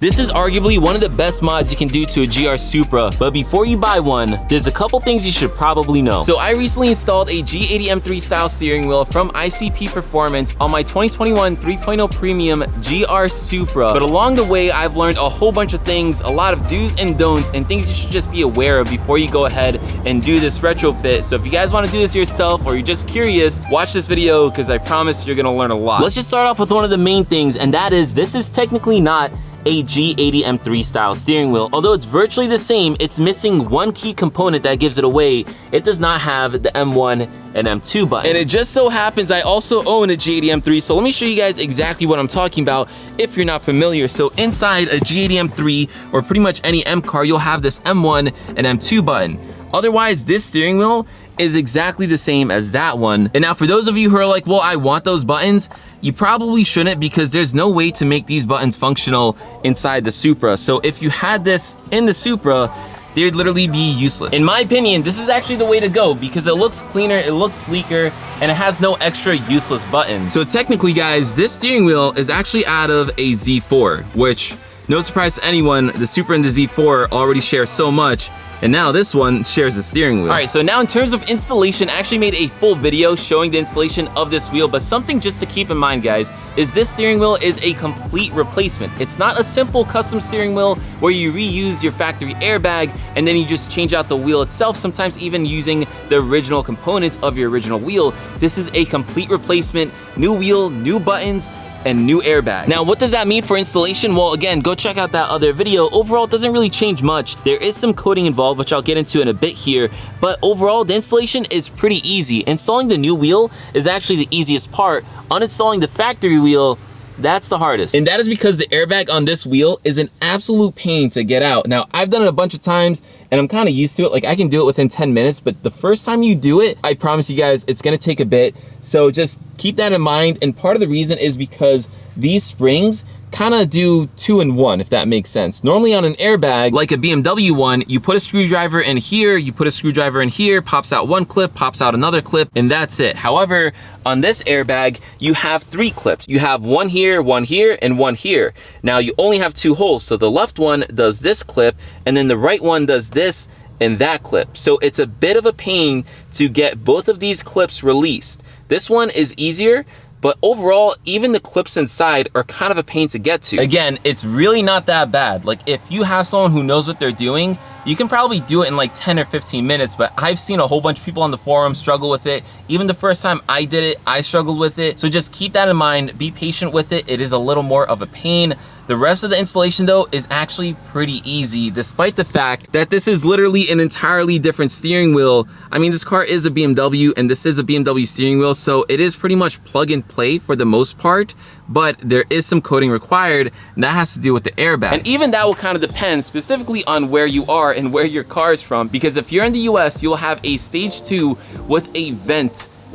This is arguably one of the best mods you can do to a GR Supra, but before you buy one, there's a couple things you should probably know. So I recently installed a G80 M3 style steering wheel from ICP Performance on my 2021 3.0 Premium GR Supra, but along the way I've learned a whole bunch of things, a lot of do's and don'ts, and things you should just be aware of before you go ahead and do this retrofit. So if you guys want to do this yourself or you're just curious, watch this video because I promise you're gonna learn a lot. Let's just start off with one of the main things, and that is this is technically not a G80 M3 style steering wheel. Although it's virtually the same, it's missing one key component that gives it away. It does not have the M1 and M2 buttons. And it just so happens I also own a G80 M3, so let me show you guys exactly what I'm talking about if you're not familiar. So inside a G80 M3, or pretty much any M car, you'll have this M1 and M2 button. Otherwise, this steering wheel is exactly the same as that one. And now for those of you who are like, well, I want those buttons, you probably shouldn't, because there's no way to make these buttons functional inside the Supra. So if you had this in the Supra, they'd literally be useless. In my opinion, this is actually the way to go because it looks cleaner, it looks sleeker, and it has no extra useless buttons. So technically, guys, this steering wheel is actually out of a Z4, which, no surprise to anyone, the Supra and the Z4 already share so much, and now this one shares a steering wheel. All right, so now in terms of installation, I actually made a full video showing the installation of this wheel, but something just to keep in mind, guys, is this steering wheel is a complete replacement. It's not a simple custom steering wheel where you reuse your factory airbag and then you just change out the wheel itself, sometimes even using the original components of your original wheel. This is a complete replacement, new wheel, new buttons, and new airbag. Now, what does that mean for installation? Well, again, go check out that other video. Overall, it doesn't really change much. There is some coding involved, which I'll get into in a bit here, but overall, the installation is pretty easy. Installing the new wheel is actually the easiest part. Uninstalling the factory wheel, that's the hardest. And that is because the airbag on this wheel is an absolute pain to get out. Now, I've done it a bunch of times and I'm kind of used to it. Like, I can do it within 10 minutes, but the first time you do it, I promise you guys, it's gonna take a bit. So just keep that in mind. And part of the reason is because these springs kind of do 2 in 1, if that makes sense. Normally on an airbag, like a BMW one, you put a screwdriver in here, you put a screwdriver in here, pops out one clip, pops out another clip, and that's it. However, on this airbag, you have 3 clips. You have one here, and one here. Now you only have 2 holes, so the left one does this clip, and then the right one does this and that clip. So it's a bit of a pain to get both of these clips released. This one is easier, but overall, even the clips inside are kind of a pain to get to. Again, it's really not that bad. Like, if you have someone who knows what they're doing, you can probably do it in like 10 or 15 minutes, but I've seen a whole bunch of people on the forum struggle with it. Even the first time I did it, I struggled with it. So just keep that in mind, be patient with it. It is a little more of a pain. The rest of the installation though is actually pretty easy, despite the fact that this is literally an entirely different steering wheel. I mean, this car is a BMW and this is a BMW steering wheel, so it is pretty much plug and play for the most part, but there is some coding required, and that has to do with the airbag. And even that will kind of depend specifically on where you are and where your car is from, because if you're in the US, you'll have a stage 2 with a vent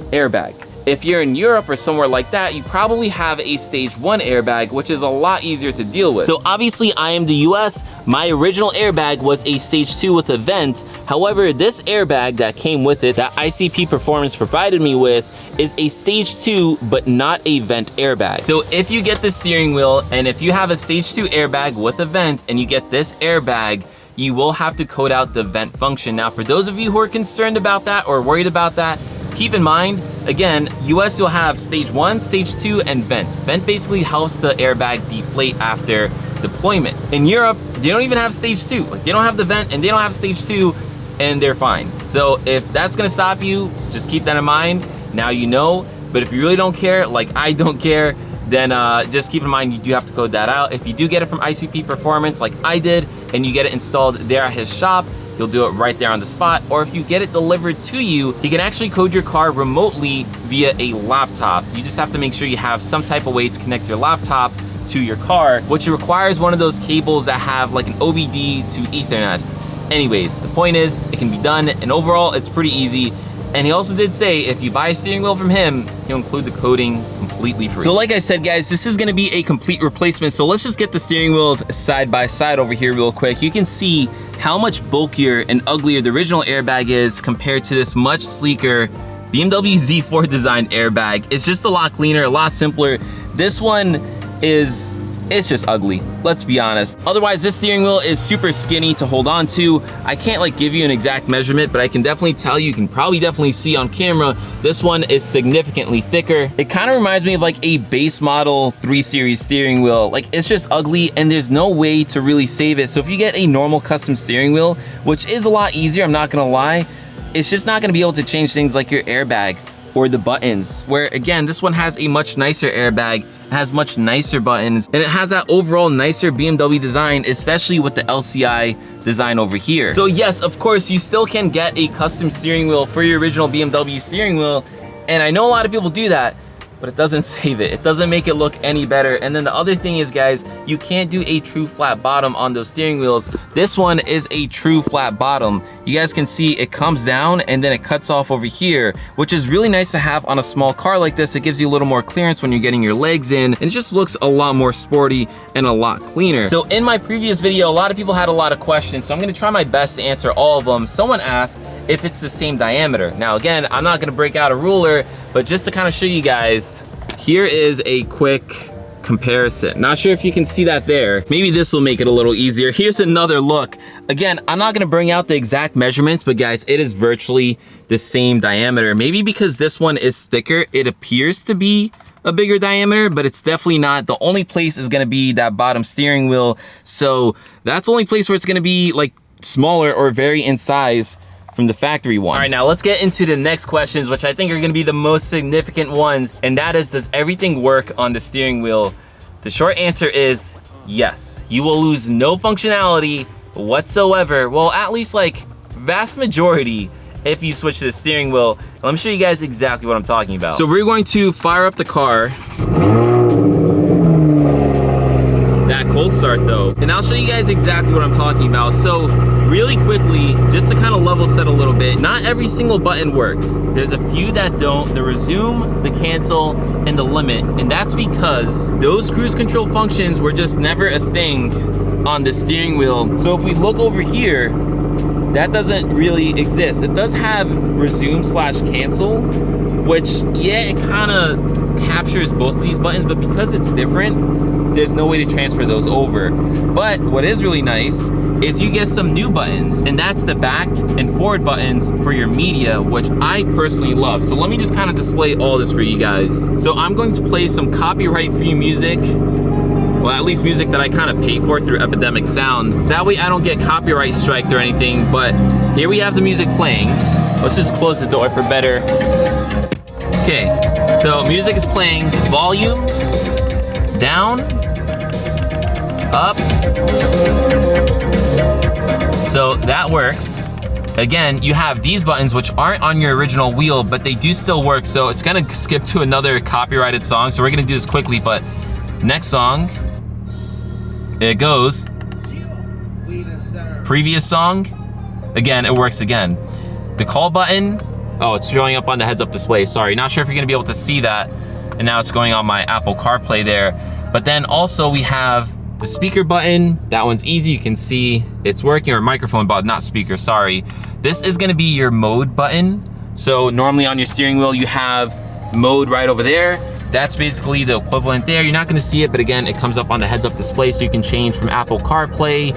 airbag. If you're in Europe or somewhere like that, you probably have a stage 1 airbag, which is a lot easier to deal with. So obviously I am the US, my original airbag was a stage 2 with a vent. However, this airbag that came with it, that ICP Performance provided me with, is a stage 2, but not a vent airbag. So if you get the steering wheel, and if you have a stage 2 airbag with a vent, and you get this airbag, you will have to code out the vent function. Now, for those of you who are concerned about that or worried about that, keep in mind, again, US you'll have stage 1, stage 2, and vent. Vent basically helps the airbag deflate after deployment. In Europe, they don't even have stage 2. Like, they don't have the vent and they don't have stage 2, and they're fine. So if that's gonna stop you, just keep that in mind. Now you know, but if you really don't care, like I don't care, then just keep in mind you do have to code that out. If you do get it from ICP Performance like I did, and you get it installed there at his shop, you'll do it right there on the spot. Or if you get it delivered to you, you can actually code your car remotely via a laptop. You just have to make sure you have some type of way to connect your laptop to your car, which requires one of those cables that have like an OBD to Ethernet. Anyways, the point is, it can be done, and overall, it's pretty easy. And he also did say if you buy a steering wheel from him, he'll include the coding completely free. So like I said, guys, this is gonna be a complete replacement. So let's just get the steering wheels side by side over here real quick. You can see how much bulkier and uglier the original airbag is compared to this much sleeker BMW Z4 designed airbag. It's just a lot cleaner, a lot simpler. This one is it's just ugly. Let's be honest. Otherwise, this steering wheel is super skinny to hold on to. I can't like give you an exact measurement, but I can definitely tell you can probably definitely see on camera, this one is significantly thicker. It kind of reminds me of like a base model 3 Series steering wheel. Like, it's just ugly and there's no way to really save it. So if you get a normal custom steering wheel, which is a lot easier, I'm not gonna lie, it's just not gonna be able to change things like your airbag or the buttons, where again, this one has a much nicer airbag, has much nicer buttons, and it has that overall nicer BMW design, especially with the LCI design over here. So yes, of course, you still can get a custom steering wheel for your original BMW steering wheel, and I know a lot of people do that, but it doesn't save it. It doesn't make it look any better. And then the other thing is, guys, you can't do a true flat bottom on those steering wheels. This one is a true flat bottom. You guys can see it comes down and then it cuts off over here, which is really nice to have on a small car like this. It gives you a little more clearance when you're getting your legs in, and it just looks a lot more sporty and a lot cleaner. So in my previous video, a lot of people had a lot of questions, so I'm gonna try my best to answer all of them. Someone asked if it's the same diameter. Now again, I'm not gonna break out a ruler, but just to kind of show you guys, here is a quick comparison. Not sure if you can see that there. Maybe this will make it a little easier. Here's another look. Again, I'm not gonna bring out the exact measurements, but guys, it is virtually the same diameter. Maybe because this one is thicker, it appears to be a bigger diameter, but it's definitely not. The only place is gonna be that bottom steering wheel. So that's the only place where it's gonna be like smaller or vary in size from the factory one. All right, now let's get into the next questions, which I think are gonna be the most significant ones, and that is, does everything work on the steering wheel? The short answer is yes. You will lose no functionality whatsoever. Well, at least like vast majority if you switch to the steering wheel. Let me show you guys exactly what I'm talking about. So we're going to fire up the car. That cold start though, and I'll show you guys exactly what I'm talking about. So really quickly, just to kind of level set a little bit, not every single button works. There's a few that don't: the resume, the cancel, and the limit. And that's because those cruise control functions were just never a thing on the steering wheel. So if we look over here, that doesn't really exist. It does have resume slash cancel, which, yeah, it kind of captures both of these buttons, but because it's different, there's no way to transfer those over. But what is really nice is you get some new buttons, and that's the back and forward buttons for your media, which I personally love. So let me just kind of display all this for you guys. So I'm going to play some copyright-free music, well, at least music that I kind of pay for through Epidemic Sound. So that way I don't get copyright striked or anything, but here we have the music playing. Let's just close the door for better. Okay, so music is playing, volume down, up. So that works. Again, you have these buttons which aren't on your original wheel, but they do still work. So it's gonna skip to another copyrighted song. So we're gonna do this quickly, but next song, it goes. Previous song, again, it works again. The call button, oh, it's showing up on the heads up display. Sorry, not sure if you're gonna be able to see that. And now it's going on my Apple CarPlay there. But then also we have the speaker button. That one's easy, you can see it's working, or microphone button, not speaker, sorry. This is gonna be your mode button. So normally on your steering wheel, you have mode right over there. That's basically the equivalent there. You're not gonna see it, but again, it comes up on the heads up display, so you can change from Apple CarPlay.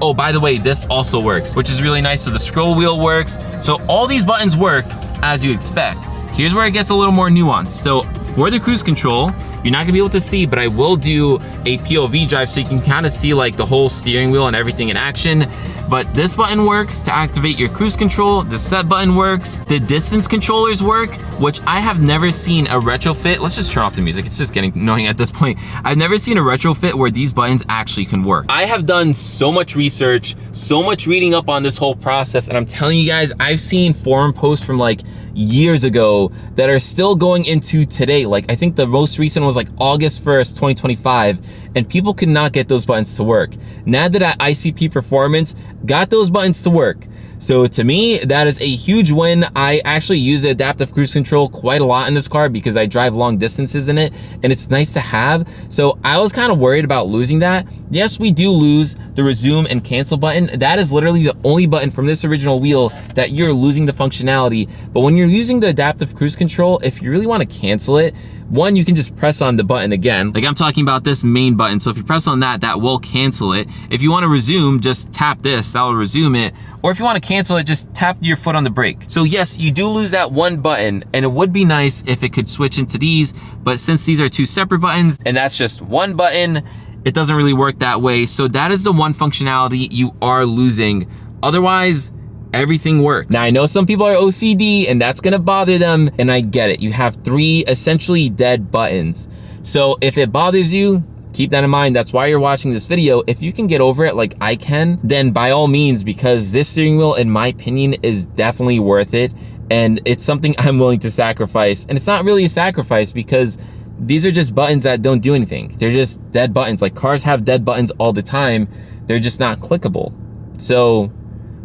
Oh, by the way, this also works, which is really nice. So the scroll wheel works. So all these buttons work as you expect. Here's where it gets a little more nuanced. So for the cruise control, you're not gonna be able to see, but I will do a POV drive so you can kind of see like the whole steering wheel and everything in action. But this button works to activate your cruise control. The set button works. The distance controllers work, which I have never seen a retrofit. Let's just turn off the music. It's just getting annoying at this point. I've never seen a retrofit where these buttons actually can work. I have done so much research, so much reading up on this whole process, and I'm telling you guys, I've seen forum posts from like years ago that are still going into today. Like I think the most recent was like August 1st, 2025, and people could not get those buttons to work. Now that ICP Performance got those buttons to work. So to me, that is a huge win. I actually use the adaptive cruise control quite a lot in this car because I drive long distances in it, and it's nice to have. So I was kind of worried about losing that. Yes, we do lose the resume and cancel button. That is literally the only button from this original wheel that you're losing the functionality. But when you're using the adaptive cruise control, if you really want to cancel it, one, you can just press on the button again. Like I'm talking about this main button. So if you press on that, that will cancel it. If you want to resume, just tap this, that will resume it. Or if you want to cancel it, just tap your foot on the brake. So yes, you do lose that one button, and it would be nice if it could switch into these, but since these are two separate buttons and that's just one button, it doesn't really work that way. So that is the one functionality you are losing. Otherwise, everything works. Now I know some people are OCD and that's gonna bother them, and I get it. You have three essentially dead buttons. So if it bothers you, keep that in mind. That's why you're watching this video. If you can get over it like I can, then by all means, because this steering wheel, in my opinion, is definitely worth it. And it's something I'm willing to sacrifice. And it's not really a sacrifice because these are just buttons that don't do anything. They're just dead buttons. Like cars have dead buttons all the time. They're just not clickable. So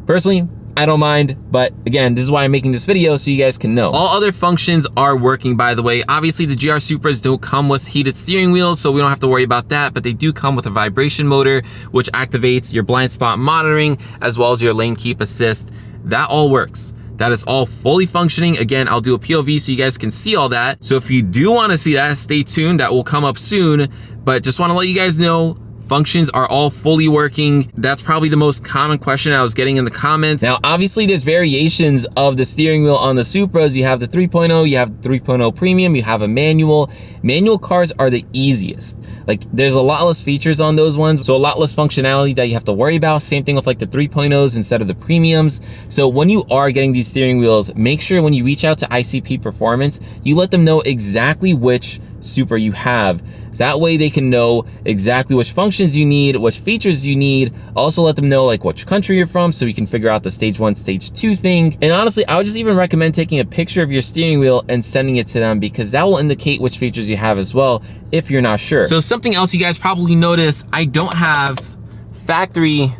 personally, I don't mind, but again, this is why I'm making this video, so you guys can know. All other functions are working, by the way. Obviously, the GR Supras don't come with heated steering wheels, so we don't have to worry about that, but they do come with a vibration motor, which activates your blind spot monitoring, as well as your lane keep assist. That all works. That is all fully functioning. Again, I'll do a POV so you guys can see all that. So if you do want to see that, stay tuned. That will come up soon, but just want to let you guys know, functions are all fully working. That's probably the most common question I was getting in the comments. Now, obviously there's variations of the steering wheel on the Supras. You have the 3.0, you have the 3.0 Premium, you have a manual. Manual cars are the easiest. Like there's a lot less features on those ones, so a lot less functionality that you have to worry about. Same thing with like the 3.0s instead of the Premiums. So when you are getting these steering wheels, make sure when you reach out to ICP Performance, you let them know exactly which Supra you have. That way they can know exactly which functions you need, which features you need. Also let them know like which country you're from so you can figure out the stage 1, stage 2 thing. And honestly, I would just even recommend taking a picture of your steering wheel and sending it to them, because that will indicate which features you have as well if you're not sure. So something else you guys probably noticed, I don't have factory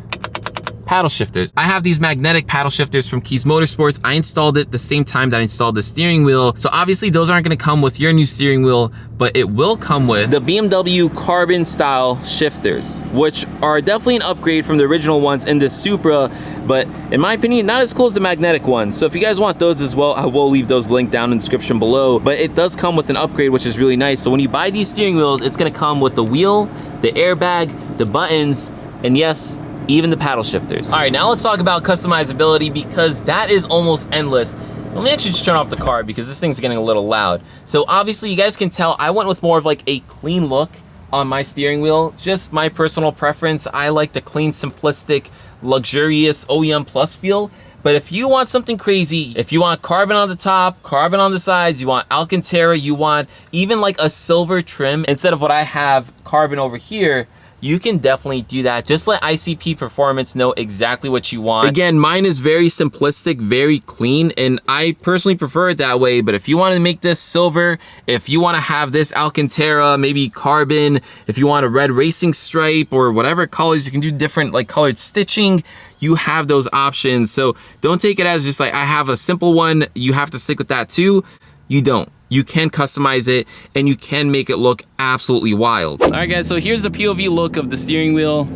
paddle shifters. I have these magnetic paddle shifters from Keys Motorsports. I installed it the same time that I installed the steering wheel. So obviously those aren't gonna come with your new steering wheel, but it will come with the BMW carbon style shifters, which are definitely an upgrade from the original ones in this Supra, but in my opinion, not as cool as the magnetic ones. So if you guys want those as well, I will leave those linked down in the description below, but it does come with an upgrade, which is really nice. So when you buy these steering wheels, it's gonna come with the wheel, the airbag, the buttons, and yes, even the paddle shifters. All right, now let's talk about customizability, because that is almost endless. Let me actually just turn off the car because this thing's getting a little loud. So obviously you guys can tell I went with more of like a clean look on my steering wheel. Just my personal preference. I like the clean, simplistic, luxurious OEM Plus feel. But if you want something crazy, if you want carbon on the top, carbon on the sides, you want Alcantara, you want even like a silver trim instead of what I have, carbon over here, you can definitely do that. Just let ICP Performance know exactly what you want. Again, mine is very simplistic, very clean, and I personally prefer it that way. But if you want to make this silver, if you want to have this Alcantara, maybe carbon, if you want a red racing stripe or whatever colors, you can do different like colored stitching. You have those options. So don't take it as just like I have a simple one, you have to stick with that too. You don't. You can customize it and you can make it look absolutely wild. All right guys, so here's the POV look of the steering wheel.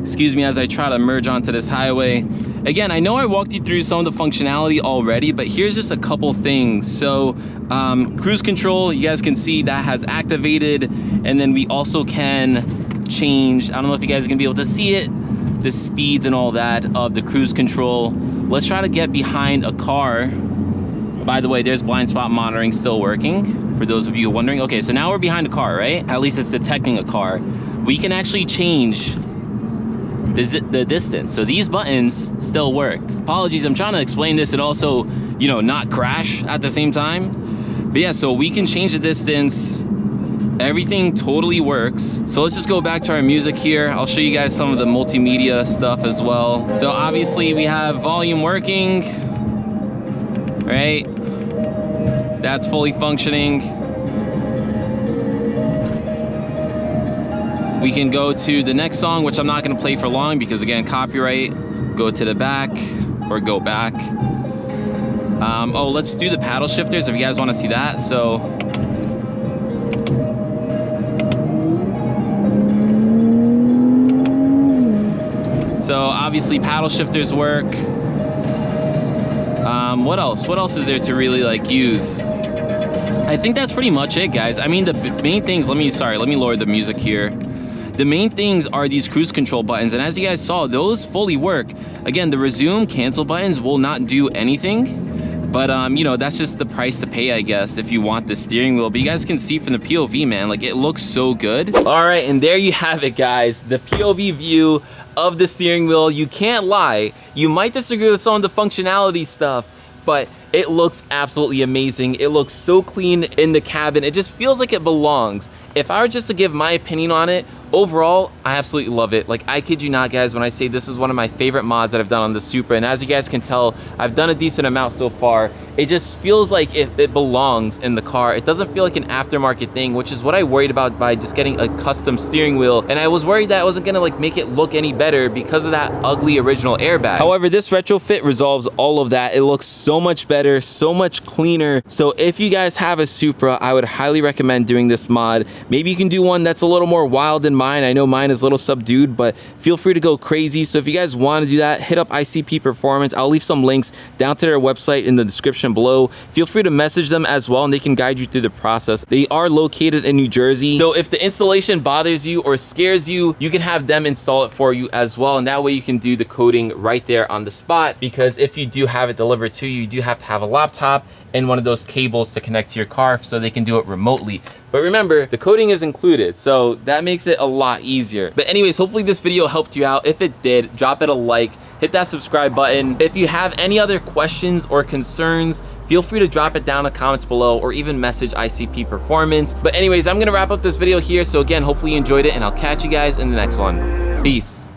Excuse me as I try to merge onto this highway. Again, I know I walked you through some of the functionality already, but here's just a couple things. So cruise control, you guys can see that has activated, and then we also can change, I don't know if you guys are gonna be able to see it, the speeds and all that of the cruise control. Let's try to get behind a car. By the way, there's blind spot monitoring still working, for those of you wondering. Okay, so now we're behind a car, right? At least it's detecting a car. We can actually change the distance. So these buttons still work. Apologies, I'm trying to explain this and also, you know, not crash at the same time. But yeah, so we can change the distance. Everything totally works. So let's just go back to our music here. I'll show you guys some of the multimedia stuff as well. So obviously we have volume working, right? That's fully functioning. We can go to the next song, which I'm not gonna play for long because again, copyright. Go to the back or go back. Oh, let's do the paddle shifters if you guys wanna see that. So obviously paddle shifters work. What else? What else is there to really like use? I think that's pretty much it, guys. I mean, the main things, let me lower the music here. The main things are these cruise control buttons, and as you guys saw, those fully work. Again, the resume, cancel buttons will not do anything. But, you know, that's just the price to pay, I guess, if you want the steering wheel. But you guys can see from the POV, man, like, it looks so good. All right, and there you have it, guys. The POV view of the steering wheel. You can't lie. You might disagree with some of the functionality stuff, but it looks absolutely amazing. It looks so clean in the cabin. It just feels like it belongs. If I were just to give my opinion on it, overall, I absolutely love it. Like, I kid you not, guys, when I say this is one of my favorite mods that I've done on the Supra. And as you guys can tell, I've done a decent amount so far. It just feels like it belongs in the car. It doesn't feel like an aftermarket thing, which is what I worried about by just getting a custom steering wheel. And I was worried that I wasn't gonna like make it look any better because of that ugly original airbag. However, this retrofit resolves all of that. It looks so much better, so much cleaner. So if you guys have a Supra, I would highly recommend doing this mod. Maybe you can do one that's a little more wild than mine. I know mine is a little subdued, but feel free to go crazy. So if you guys want to do that, hit up ICP Performance. I'll leave some links down to their website in the description below. Feel free to message them as well, and they can guide you through the process. They are located in New Jersey. So if the installation bothers you or scares you, you can have them install it for you as well. And that way you can do the coding right there on the spot, because if you do have it delivered to you, you do have to have a laptop and one of those cables to connect to your car so they can do it remotely. But remember, the coding is included, so that makes it a lot easier. But anyways, hopefully this video helped you out. If it did, drop it a like, hit that subscribe button. If you have any other questions or concerns, feel free to drop it down in the comments below or even message ICP Performance. But anyways, I'm gonna wrap up this video here. So again, hopefully you enjoyed it, and I'll catch you guys in the next one. Peace.